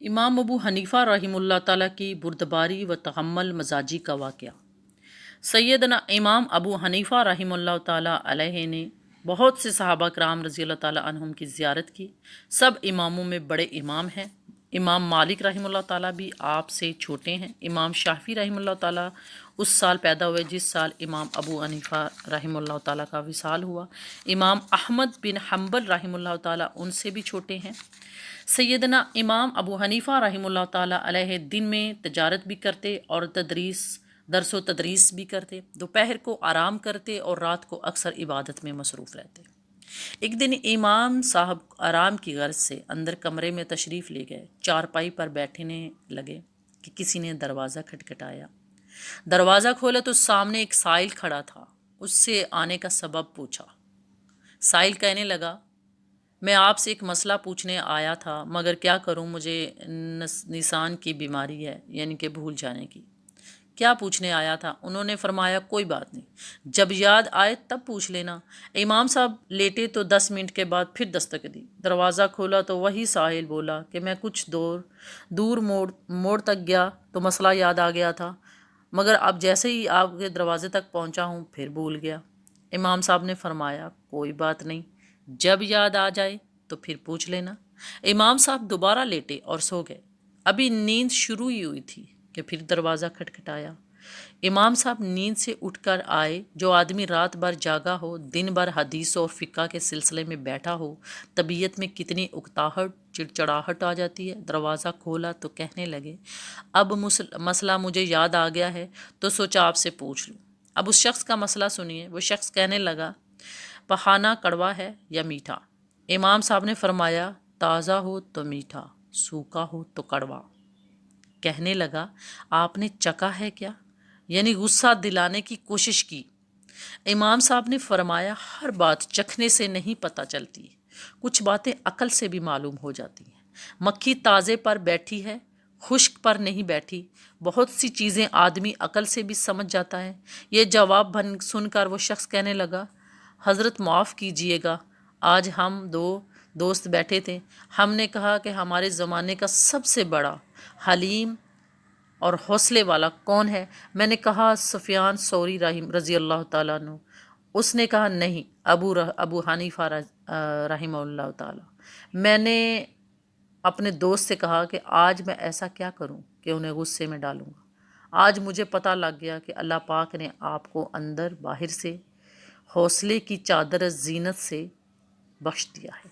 امام ابو حنیفہ رحمہ اللہ تعالیٰ کی بردباری و تحمل مزاجی کا واقعہ۔ سیدنا امام ابو حنیفہ رحمہ اللہ تعالیٰ علیہ نے بہت سے صحابہ کرام رضی اللہ تعالیٰ عنہم کی زیارت کی۔ سب اماموں میں بڑے امام ہیں۔ امام مالک رحمہ اللہ تعالیٰ بھی آپ سے چھوٹے ہیں۔ امام شافعی رحمہ اللہ تعالیٰ اس سال پیدا ہوئے جس سال امام ابو حنیفہ رحمہ اللہ تعالیٰ کا وصال ہوا۔ امام احمد بن حنبل رحمہ اللہ تعالیٰ ان سے بھی چھوٹے ہیں۔ سیدنا امام ابو حنیفہ رحمہ اللہ تعالیٰ علیہ دن میں تجارت بھی کرتے اور درس و تدریس بھی کرتے، دوپہر کو آرام کرتے اور رات کو اکثر عبادت میں مصروف رہتے۔ ایک دن امام صاحب آرام کی غرض سے اندر کمرے میں تشریف لے گئے۔ چارپائی پر بیٹھنے لگے کہ کسی نے دروازہ کھٹکھٹایا۔ دروازہ کھولا تو سامنے ایک سائل کھڑا تھا۔ اس سے آنے کا سبب پوچھا۔ سائل کہنے لگا، میں آپ سے ایک مسئلہ پوچھنے آیا تھا، مگر کیا کروں، مجھے نسیان کی بیماری ہے، یعنی کہ بھول جانے کی۔ کیا پوچھنے آیا تھا؟ انہوں نے فرمایا، کوئی بات نہیں، جب یاد آئے تب پوچھ لینا۔ امام صاحب لیٹے تو 10 منٹ کے بعد پھر دستک دی۔ دروازہ کھولا تو وہی سائل بولا کہ میں کچھ دور موڑ تک گیا تو مسئلہ یاد آ گیا تھا، مگر اب جیسے ہی آپ کے دروازے تک پہنچا ہوں پھر بھول گیا۔ امام صاحب نے فرمایا، کوئی بات نہیں، جب یاد آ جائے تو پھر پوچھ لینا۔ امام صاحب دوبارہ لیٹے اور سو گئے۔ ابھی نیند شروع ہی ہوئی تھی کہ پھر دروازہ کھٹکھٹایا۔ امام صاحب نیند سے اٹھ کر آئے۔ جو آدمی رات بھر جاگا ہو، دن بھر حدیث اور فقہ کے سلسلے میں بیٹھا ہو، طبیعت میں کتنی اکتاہٹ، چڑچڑاہٹ آ جاتی ہے۔ دروازہ کھولا تو کہنے لگے، اب مسئلہ مجھے یاد آ گیا ہے تو سوچا آپ سے پوچھ لوں۔ اب اس شخص کا مسئلہ سنیے۔ وہ شخص کہنے لگا، پخانہ کڑوا ہے یا میٹھا؟ امام صاحب نے فرمایا، تازہ ہو تو میٹھا، سوکھا ہو تو کڑوا۔ کہنے لگا، آپ نے چکھا ہے کیا؟ یعنی غصہ دلانے کی کوشش کی۔ امام صاحب نے فرمایا، ہر بات چکھنے سے نہیں پتہ چلتی، کچھ باتیں عقل سے بھی معلوم ہو جاتی ہیں۔ مکھی تازے پر بیٹھی ہے، خشک پر نہیں بیٹھی۔ بہت سی چیزیں آدمی عقل سے بھی سمجھ جاتا ہے۔ یہ جواب سن کر وہ شخص کہنے لگا، حضرت معاف کیجیے گا، آج ہم 2 دوست بیٹھے تھے، ہم نے کہا کہ ہمارے زمانے کا سب سے بڑا حلیم اور حوصلے والا کون ہے؟ میں نے کہا، سفیان ثوری رضی اللہ تعالیٰ عنہ۔ اس نے کہا، نہیں، ابو حنیفہ رحمہ اللہ تعالیٰ۔ میں نے اپنے دوست سے کہا کہ آج میں ایسا کیا کروں کہ انہیں غصے میں ڈالوں گا۔ آج مجھے پتہ لگ گیا کہ اللہ پاک نے آپ کو اندر باہر سے حوصلے کی چادر زینت سے بخش دیا ہے۔